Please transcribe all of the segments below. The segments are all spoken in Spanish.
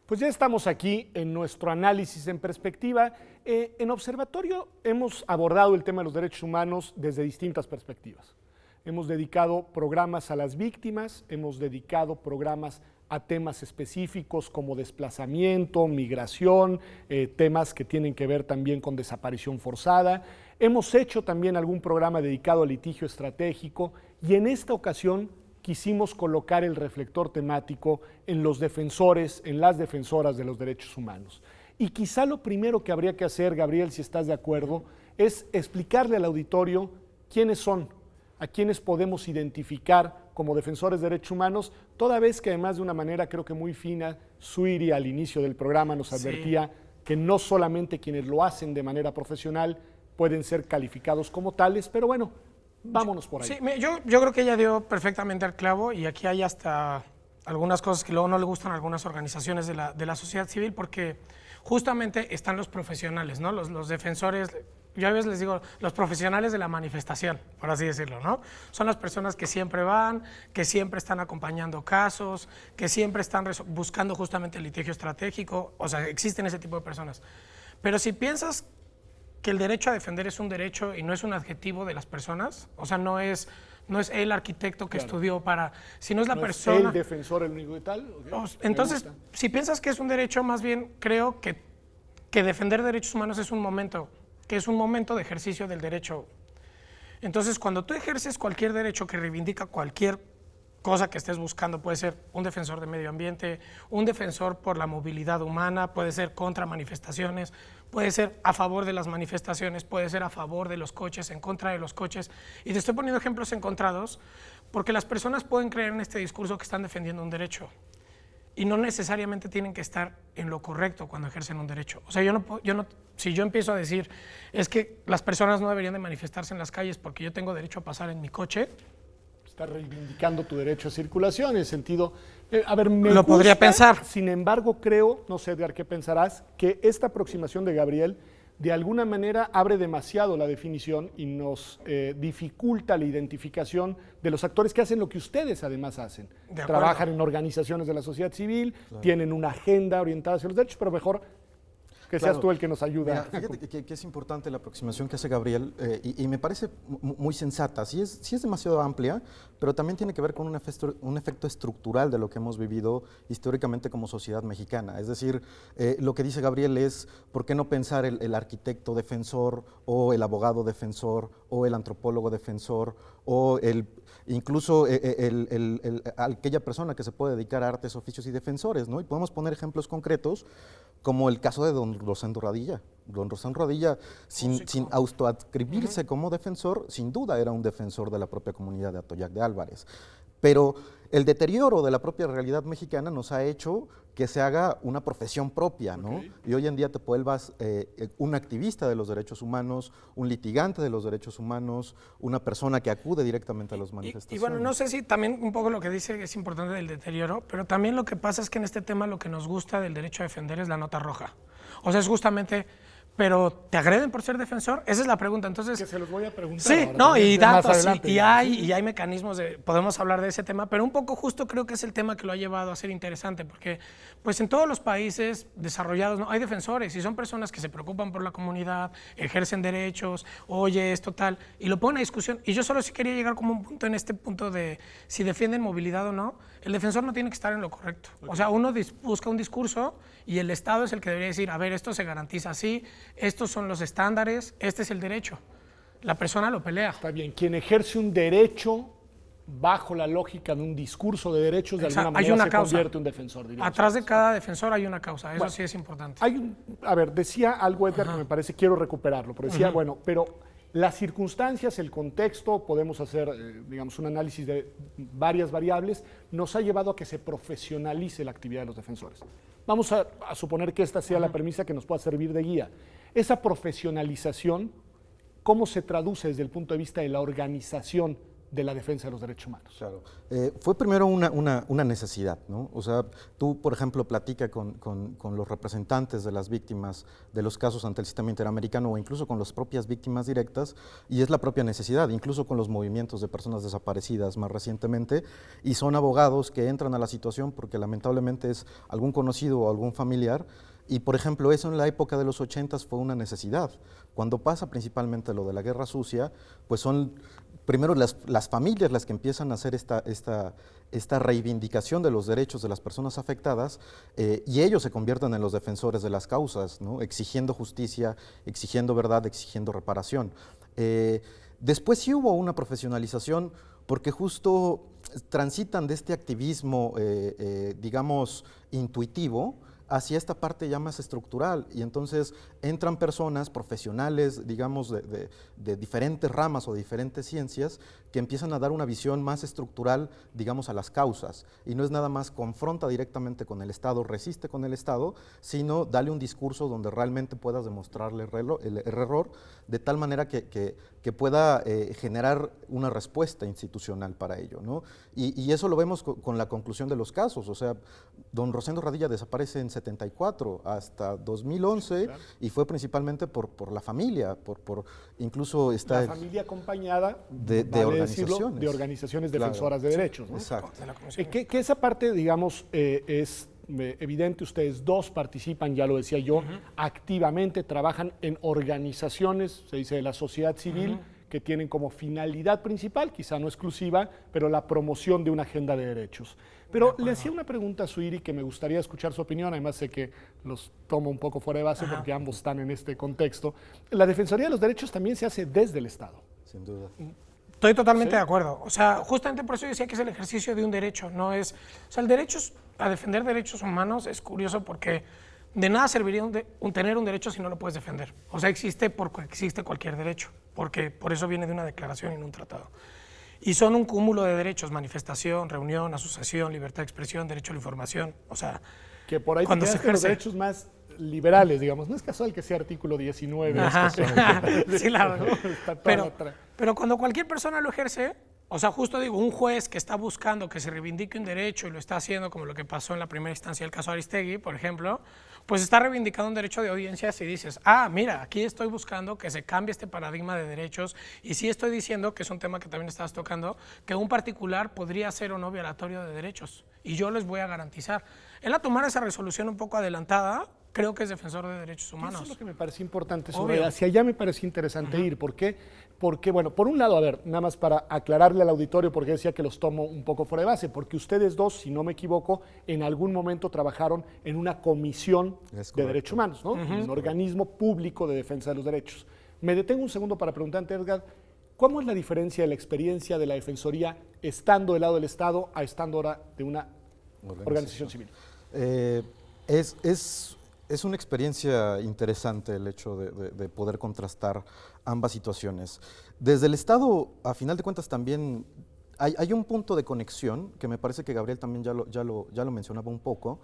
Pues ya estamos aquí en nuestro análisis en perspectiva. En Observatorio hemos abordado el tema de los derechos humanos desde distintas perspectivas. Hemos dedicado programas a las víctimas, hemos dedicado programas a temas específicos como desplazamiento, migración, temas que tienen que ver también con desaparición forzada. Hemos hecho también algún programa dedicado al litigio estratégico y en esta ocasión quisimos colocar el reflector temático en los defensores, en las defensoras de los derechos humanos. Y quizá lo primero que habría que hacer, Gabriel, si estás de acuerdo, es explicarle al auditorio quiénes son, a quienes podemos identificar como defensores de derechos humanos, toda vez que además de una manera creo que muy fina, Suiri al inicio del programa nos advertía que no solamente quienes lo hacen de manera profesional pueden ser calificados como tales, pero bueno, vámonos por ahí. Sí, yo creo que ella dio perfectamente al clavo y aquí hay hasta algunas cosas que luego no le gustan a algunas organizaciones de la sociedad civil porque justamente están los profesionales, ¿no? Los defensores. Yo a veces les digo, los profesionales de la manifestación, por así decirlo, ¿no? Son las personas que siempre van, que siempre están acompañando casos, que siempre están buscando justamente el litigio estratégico, o sea, existen ese tipo de personas. Pero si piensas que el derecho a defender es un derecho y no es un adjetivo de las personas, o sea, no es el arquitecto que estudió para, sino es la persona. ¿Es el defensor el único y tal? Okay. Entonces, si piensas que es un derecho, más bien creo que defender derechos humanos es un momento, que es un momento de ejercicio del derecho. Entonces, cuando tú ejerces cualquier derecho que reivindica cualquier cosa que estés buscando, puede ser un defensor de medio ambiente, un defensor por la movilidad humana, puede ser contra manifestaciones, puede ser a favor de las manifestaciones, puede ser a favor de los coches, en contra de los coches. Y te estoy poniendo ejemplos encontrados porque las personas pueden creer en este discurso que están defendiendo un derecho y no necesariamente tienen que estar en lo correcto cuando ejercen un derecho. O sea, si yo empiezo a decir es que las personas no deberían de manifestarse en las calles porque yo tengo derecho a pasar en mi coche, está reivindicando tu derecho a circulación en el sentido, lo podría pensar. Sin embargo, creo, no sé, Edgar, ¿qué pensarás? Que esta aproximación de Gabriel de alguna manera abre demasiado la definición y nos dificulta la identificación de los actores que hacen lo que ustedes además hacen. Trabajan en organizaciones de la sociedad civil, tienen una agenda orientada hacia los derechos, pero mejor que seas tú el que nos ayuda. Mira, fíjate que es importante la aproximación que hace Gabriel y me parece muy sensata. Sí es demasiado amplia, pero también tiene que ver con un efecto estructural de lo que hemos vivido históricamente como sociedad mexicana. Es decir, lo que dice Gabriel es, ¿por qué no pensar el arquitecto defensor o el abogado defensor o el antropólogo defensor o incluso aquella persona que se puede dedicar a artes, oficios y defensores, ¿no? Y podemos poner ejemplos concretos como el caso de don Rosendo Radilla. Don Rosendo Radilla, sin autoadscribirse como defensor, sin duda era un defensor de la propia comunidad de Atoyac de Álvarez. Pero el deterioro de la propia realidad mexicana nos ha hecho que se haga una profesión propia, ¿no? Y hoy en día te vuelvas un activista de los derechos humanos, un litigante de los derechos humanos, una persona que acude directamente a las manifestaciones. Y bueno, no sé si también un poco lo que dice es importante del deterioro, pero también lo que pasa es que en este tema lo que nos gusta del derecho a defender es la nota roja. O sea, es justamente... ¿Pero te agreden por ser defensor? Esa es la pregunta. Entonces, que se los voy a preguntar. Sí, ahora, no, y datos, y hay hay mecanismos, podemos hablar de ese tema, pero un poco justo creo que es el tema que lo ha llevado a ser interesante, porque pues en todos los países desarrollados ¿no? hay defensores y son personas que se preocupan por la comunidad, ejercen derechos, oye, esto tal, y lo ponen a discusión. Y yo solo sí quería llegar como un punto en este punto de si defienden movilidad o no, el defensor no tiene que estar en lo correcto. O sea, uno busca un discurso y el Estado es el que debería decir, a ver, esto se garantiza así, estos son los estándares, este es el derecho. La persona lo pelea. Está bien, quien ejerce un derecho bajo la lógica de un discurso de derechos, de alguna manera se convierte en un defensor. Atrás de cada defensor hay una causa, eso sí es importante. Decía algo Edgar que me parece, quiero recuperarlo, pero decía, bueno, pero las circunstancias, el contexto, podemos hacer, digamos, un análisis de varias variables, nos ha llevado a que se profesionalice la actividad de los defensores. Vamos a suponer que esta sea la premisa que nos pueda servir de guía. Esa profesionalización, ¿cómo se traduce desde el punto de vista de la organización de la defensa de los derechos humanos? Claro. Fue primero una necesidad, ¿no? O sea, tú, por ejemplo, platica con los representantes de las víctimas de los casos ante el sistema interamericano o incluso con las propias víctimas directas, y es la propia necesidad, incluso con los movimientos de personas desaparecidas más recientemente, y son abogados que entran a la situación porque lamentablemente es algún conocido o algún familiar. Y, por ejemplo, eso en la época de los 80s fue una necesidad. Cuando pasa principalmente lo de la guerra sucia, pues son primero las familias las que empiezan a hacer esta reivindicación de los derechos de las personas afectadas, y ellos se convierten en los defensores de las causas, ¿no? Exigiendo justicia, exigiendo verdad, exigiendo reparación. Después sí hubo una profesionalización porque justo transitan de este activismo, digamos, intuitivo, hacia esta parte ya más estructural, y entonces entran personas profesionales, digamos, de diferentes ramas o diferentes ciencias que empiezan a dar una visión más estructural, digamos, a las causas, y no es nada más confronta directamente con el Estado, resiste con el Estado, sino dale un discurso donde realmente puedas demostrarle el error, de tal manera que pueda generar una respuesta institucional para ello, ¿no? Y eso lo vemos con la conclusión de los casos. O sea, don Rosendo Radilla desaparece en 74 hasta 2011, claro, y fue principalmente por la familia, por incluso la familia acompañada de organizaciones defensoras, claro, de derechos, ¿no? Exacto. Que esa parte, digamos, es evidente. Ustedes dos participan, ya lo decía yo, activamente, trabajan en organizaciones, se dice, de la sociedad civil, que tienen como finalidad principal, quizá no exclusiva, pero la promoción de una agenda de derechos. Pero le hacía una pregunta a Suiri que me gustaría escuchar su opinión, además sé que los tomo un poco fuera de base porque ambos están en este contexto. La Defensoría de los Derechos también se hace desde el Estado. Sin duda. Estoy totalmente de acuerdo. O sea, justamente por eso yo decía que es el ejercicio de un derecho, no es... O sea, el derecho a defender derechos humanos es curioso porque de nada serviría tener un derecho si no lo puedes defender. O sea, existe porque existe cualquier derecho, porque por eso viene de una declaración y no un tratado. Y son un cúmulo de derechos: manifestación, reunión, asociación, libertad de expresión, derecho a la información. O sea, que por ahí cuando se ejerce los derechos más liberales, digamos, no es casual que sea artículo 19. Sí, claro. ¿No? Pero cuando cualquier persona lo ejerce, o sea, justo digo, un juez que está buscando que se reivindique un derecho y lo está haciendo, como lo que pasó en la primera instancia del caso Aristegui, por ejemplo, pues está reivindicando un derecho de audiencias y dices, mira, aquí estoy buscando que se cambie este paradigma de derechos, y sí estoy diciendo, que es un tema que también estabas tocando, que un particular podría ser o no violatorio de derechos, y yo les voy a garantizar. Él, a tomar esa resolución un poco adelantada, creo que es defensor de derechos humanos. Eso es lo que me parece importante. Hacia allá me parece interesante ir. ¿Por qué? Porque, bueno, por un lado, a ver, nada más para aclararle al auditorio, porque decía que los tomo un poco fuera de base, porque ustedes dos, si no me equivoco, en algún momento trabajaron en una comisión de derechos humanos, ¿no? Un organismo público de defensa de los derechos. Me detengo un segundo para preguntarte, Edgar, ¿cómo es la diferencia de la experiencia de la Defensoría estando del lado del Estado a estando ahora de una organización civil? Es una experiencia interesante el hecho de poder contrastar ambas situaciones. Desde el Estado, a final de cuentas, también hay un punto de conexión que me parece que Gabriel también ya lo mencionaba un poco,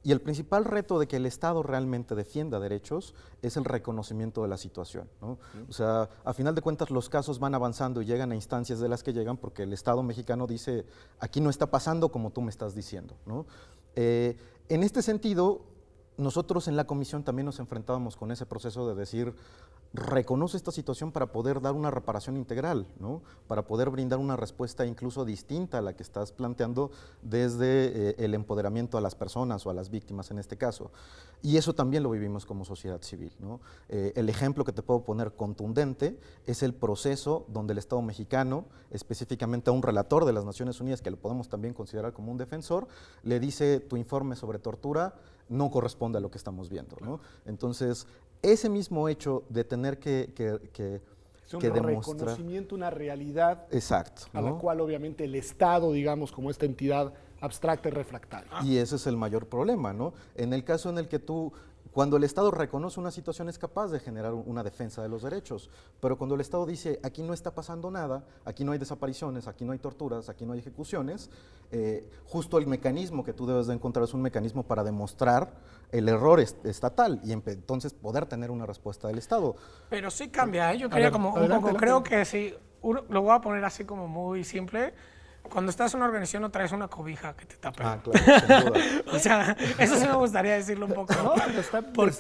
y el principal reto de que el Estado realmente defienda derechos es el reconocimiento de la situación, ¿no? O sea, a final de cuentas los casos van avanzando y llegan a instancias de las que llegan porque el Estado mexicano dice, aquí no está pasando como tú me estás diciendo, ¿no? En este sentido, nosotros en la comisión también nos enfrentábamos con ese proceso de decir, reconoce esta situación para poder dar una reparación integral, ¿no? Para poder brindar una respuesta incluso distinta a la que estás planteando desde el empoderamiento a las personas o a las víctimas en este caso. Y eso también lo vivimos como sociedad civil, ¿no? El ejemplo que te puedo poner contundente es el proceso donde el Estado mexicano, específicamente a un relator de las Naciones Unidas, que lo podemos también considerar como un defensor, le dice, tu informe sobre tortura no corresponde a lo que estamos viendo, ¿no? Entonces, ese mismo hecho de tener que demostrar... reconocimiento, una realidad, exacto, ¿no? A la cual obviamente el Estado, digamos, como esta entidad abstracta y refractaria. Y ese es el mayor problema, ¿no? En el caso en el que cuando el Estado reconoce una situación es capaz de generar una defensa de los derechos, pero cuando el Estado dice, aquí no está pasando nada, aquí no hay desapariciones, aquí no hay torturas, aquí no hay ejecuciones, justo el mecanismo que tú debes de encontrar es un mecanismo para demostrar el error estatal y entonces poder tener una respuesta del Estado. Pero sí cambia, yo quería como un poco, creo que sí, lo voy a poner así como muy simple. Cuando estás en una organización no traes una cobija que te tape. Ah, claro, sin duda. O sea, eso sí me gustaría decirlo un poco. No, pero está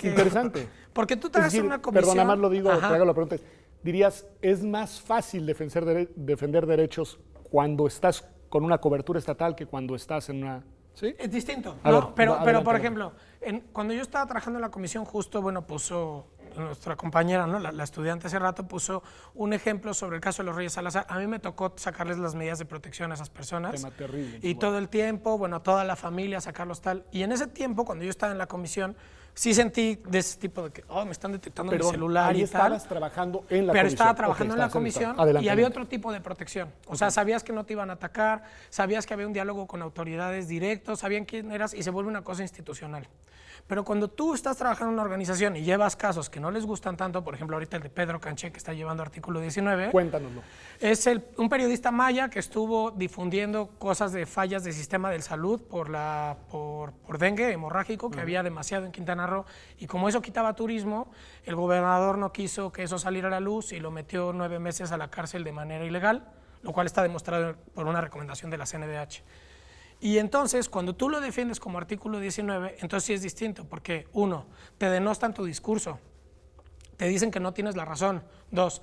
interesante. Porque tú Es traes decir, una comisión. perdón, nada más lo digo, te Ajá. hago la pregunta. Dirías, ¿es más fácil defender derechos cuando estás con una cobertura estatal que cuando estás en una... ¿Sí? Es distinto. A No, ver, pero adelante, por adelante. ejemplo, cuando yo estaba trabajando en la comisión, justo, bueno, puso nuestra compañera, ¿no? La estudiante hace rato puso un ejemplo sobre el caso de los Reyes Salazar. A mí me tocó sacarles las medidas de protección a esas personas. Tema terrible. Y todo el tiempo, bueno, toda la familia, sacarlos tal. Y en ese tiempo, cuando yo estaba en la comisión, sí sentí de ese tipo de que, me están detectando mi Perdón, celular ahí y estabas tal. trabajando en la Pero comisión. estaba trabajando Ok, en la estabas el comisión estado. Adelante, y había adelante. otro tipo de protección. O sea, sabías que no te iban a atacar, sabías que había un diálogo con autoridades directos, sabían quién eras y se vuelve una cosa institucional. Pero cuando tú estás trabajando en una organización y llevas casos que no les gustan tanto, por ejemplo, ahorita el de Pedro Canché, que está llevando artículo 19, Cuéntanoslo. es un periodista maya que estuvo difundiendo cosas de fallas del sistema de salud por dengue hemorrágico, que había demasiado en Quintana Roo, y como eso quitaba turismo, el gobernador no quiso que eso saliera a la luz y lo metió 9 meses a la cárcel de manera ilegal, lo cual está demostrado por una recomendación de la CNDH. Y entonces, cuando tú lo defiendes como artículo 19, entonces sí es distinto, porque uno, te denostan tu discurso, te dicen que no tienes la razón. Dos,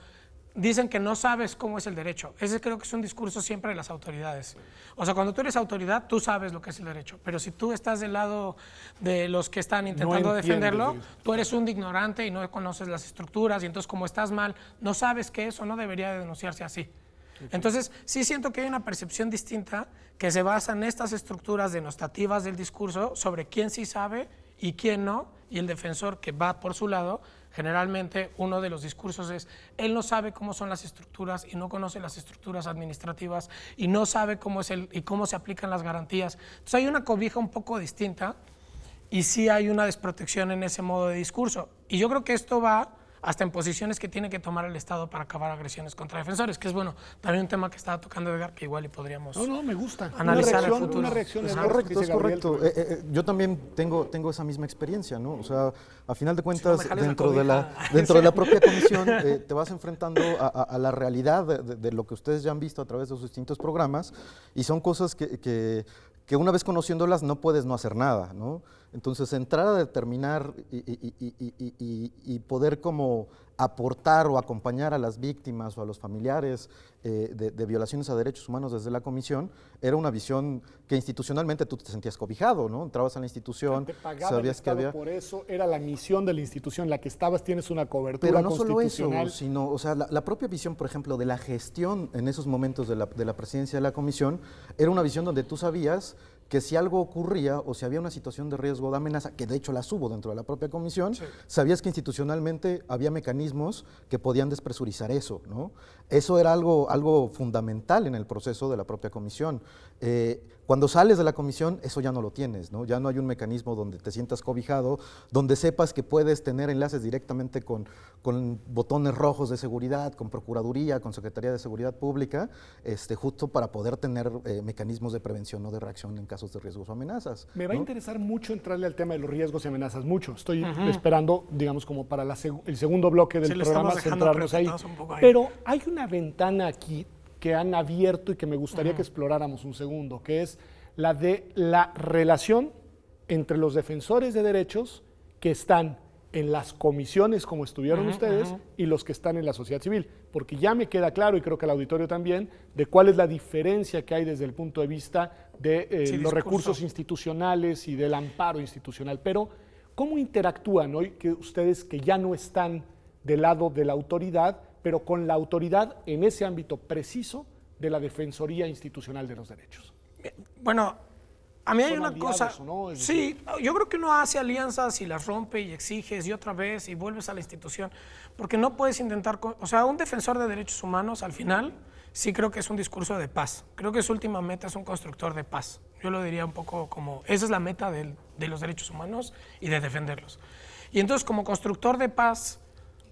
dicen que no sabes cómo es el derecho. Ese creo que es un discurso siempre de las autoridades. O sea, cuando tú eres autoridad, tú sabes lo que es el derecho, pero si tú estás del lado de los que están intentando defenderlo, tú eres un ignorante y no conoces las estructuras, y entonces como estás mal, no sabes que eso no debería de denunciarse así. Entonces, sí siento que hay una percepción distinta que se basa en estas estructuras denostativas del discurso sobre quién sí sabe y quién no, y el defensor que va por su lado, generalmente uno de los discursos es, él no sabe cómo son las estructuras y no conoce las estructuras administrativas y no sabe cómo se aplican las garantías. Entonces hay una cobija un poco distinta y sí hay una desprotección en ese modo de discurso. Y yo creo que esto va hasta en posiciones que tiene que tomar el Estado para acabar agresiones contra defensores, que es, bueno, también un tema que estaba tocando Edgar, que igual y podríamos No, me gusta. analizar el futuro. Una reacción Es Edgar, correcto, dice es Gabriel. correcto. Yo también tengo esa misma experiencia, ¿no? O sea, a final de cuentas, me jales la dentro cobija. de la propia comisión, te vas enfrentando a la realidad de lo que ustedes ya han visto a través de sus distintos programas, y son cosas que una vez conociéndolas no puedes no hacer nada, ¿no? Entonces, entrar a determinar y poder como aportar o acompañar a las víctimas o a los familiares de violaciones a derechos humanos desde la comisión, era una visión que institucionalmente tú te sentías cobijado, ¿no? Entrabas a la institución, Te pagaba el sabías que Estado había... por eso, era la misión de la institución en la que estabas, tienes una cobertura Pero no solo eso, constitucional. sino, o sea, la propia visión, por ejemplo, de la gestión en esos momentos de la presidencia de la comisión, era una visión donde tú sabías que si algo ocurría o si había una situación de riesgo de amenaza, que de hecho las hubo dentro de la propia comisión, sabías que institucionalmente había mecanismos que podían despresurizar eso, ¿no? Eso era algo fundamental en el proceso de la propia comisión. Cuando sales de la comisión, eso ya no lo tienes, ¿no? Ya no hay un mecanismo donde te sientas cobijado, donde sepas que puedes tener enlaces directamente con botones rojos de seguridad, con Procuraduría, con Secretaría de Seguridad Pública, justo para poder tener mecanismos de prevención o de reacción en casos de riesgos o amenazas. Me va a ¿no? interesar mucho entrarle al tema de los riesgos y amenazas, mucho. Estoy esperando, digamos, como para el segundo bloque del Sí, le programa, estamos dejando centrarnos ahí. apretados un poco ahí. Pero hay una ventana aquí que han abierto y que me gustaría que exploráramos un segundo, que es la de la relación entre los defensores de derechos que están en las comisiones como estuvieron ustedes y los que están en la sociedad civil, porque ya me queda claro, y creo que al auditorio también, de cuál es la diferencia que hay desde el punto de vista de los discurso. recursos institucionales y del amparo institucional. Pero, ¿cómo interactúan hoy que ustedes que ya no están del lado de la autoridad, pero con la autoridad en ese ámbito preciso de la Defensoría Institucional de los Derechos? Bueno, a mí hay ¿Son una aliados cosa, o no? Es sí, yo creo que uno hace alianzas y las rompe y exiges y otra vez y vuelves a la institución, porque no puedes intentar, o sea, un defensor de derechos humanos al final sí creo que es un discurso de paz, creo que su última meta es un constructor de paz, yo lo diría un poco como, esa es la meta de los derechos humanos y de defenderlos. Y entonces como constructor de paz,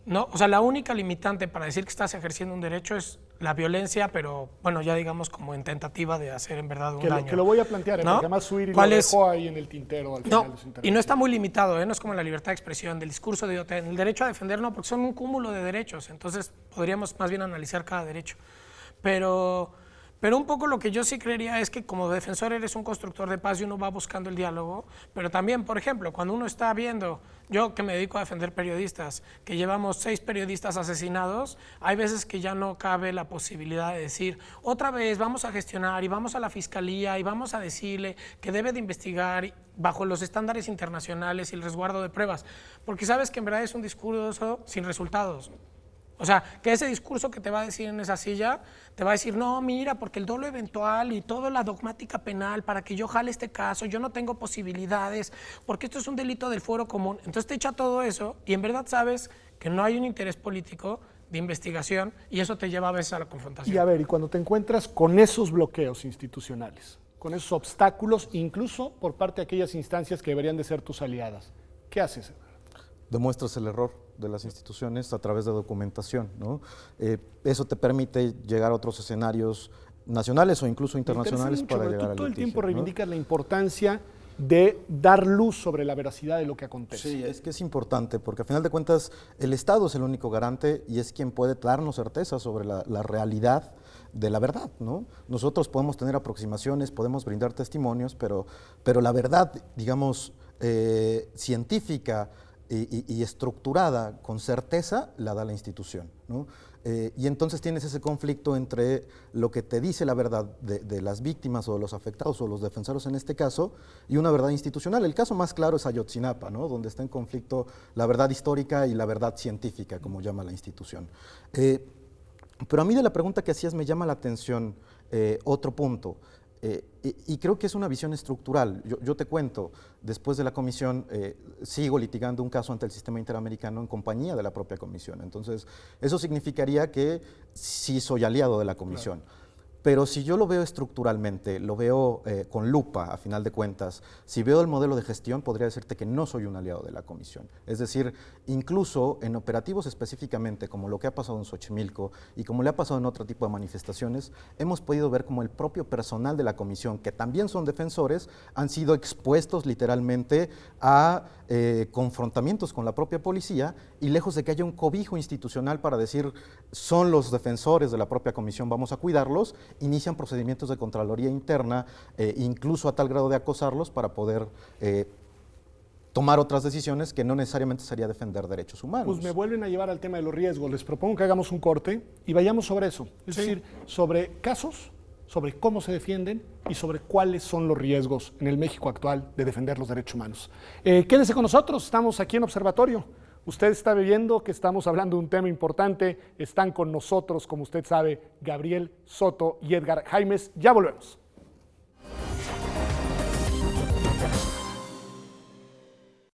No, o sea, la única limitante para decir que estás ejerciendo un derecho es la violencia, pero bueno, ya digamos como en tentativa de hacer en verdad un daño. Que lo voy a plantear, ¿no? porque además Suiri lo ¿Cuál es? dejó ahí en el tintero al final de su Y intervención. no está muy limitado, no es como la libertad de expresión, del discurso de odio, el derecho a defender, no, porque son un cúmulo de derechos, entonces podríamos más bien analizar cada derecho. Pero un poco lo que yo sí creería es que como defensor eres un constructor de paz y uno va buscando el diálogo, pero también, por ejemplo, cuando uno está viendo, yo que me dedico a defender periodistas, que llevamos 6 periodistas asesinados, hay veces que ya no cabe la posibilidad de decir, otra vez vamos a gestionar y vamos a la fiscalía y vamos a decirle que debe de investigar bajo los estándares internacionales y el resguardo de pruebas, porque sabes que en verdad es un discurso sin resultados. O sea, que ese discurso que te va a decir en esa silla, te va a decir, no, mira, porque el dolo eventual y toda la dogmática penal, para que yo jale este caso, yo no tengo posibilidades, porque esto es un delito del fuero común. Entonces te echa todo eso y en verdad sabes que no hay un interés político de investigación y eso te lleva a veces a la confrontación. Y a ver, y cuando te encuentras con esos bloqueos institucionales, con esos obstáculos, incluso por parte de aquellas instancias que deberían de ser tus aliadas, ¿qué haces? Demuestras el error de las instituciones a través de documentación, ¿no? Eso te permite llegar a otros escenarios nacionales o incluso internacionales mucho, para llegar al todo el litigio, tiempo ¿no? reivindicas la importancia de dar luz sobre la veracidad de lo que acontece. Sí, es que es importante porque a final de cuentas el Estado es el único garante y es quien puede darnos certeza sobre la realidad de la verdad, ¿no? Nosotros podemos tener aproximaciones, podemos brindar testimonios, pero la verdad, digamos, científica y estructurada con certeza la da la institución, ¿no? Y entonces tienes ese conflicto entre lo que te dice la verdad de las víctimas o de los afectados o los defensores en este caso y una verdad institucional. El caso más claro es Ayotzinapa, ¿no? Donde está en conflicto la verdad histórica y la verdad científica, como llama la institución. Pero a mí de la pregunta que hacías me llama la atención otro punto. Y creo que es una visión estructural. Yo te cuento, después de la comisión sigo litigando un caso ante el sistema interamericano en compañía de la propia comisión. Entonces, eso significaría que sí soy aliado de la comisión. Claro. Pero si yo lo veo estructuralmente, lo veo con lupa, a final de cuentas, si veo el modelo de gestión, podría decirte que no soy un aliado de la comisión. Es decir, incluso en operativos específicamente, como lo que ha pasado en Xochimilco y como le ha pasado en otro tipo de manifestaciones, hemos podido ver como el propio personal de la comisión, que también son defensores, han sido expuestos literalmente a confrontamientos con la propia policía y lejos de que haya un cobijo institucional para decir son los defensores de la propia comisión, vamos a cuidarlos, inician procedimientos de Contraloría Interna, incluso a tal grado de acosarlos para poder tomar otras decisiones que no necesariamente sería defender derechos humanos. Pues me vuelven a llevar al tema de los riesgos. Les propongo que hagamos un corte y vayamos sobre eso. Es decir, sobre casos, sobre cómo se defienden y sobre cuáles son los riesgos en el México actual de defender los derechos humanos. Quédese con nosotros, estamos aquí en Observatorio. Usted está viendo que estamos hablando de un tema importante. Están con nosotros, como usted sabe, Gabriel Soto y Edgar Jaimes. Ya volvemos.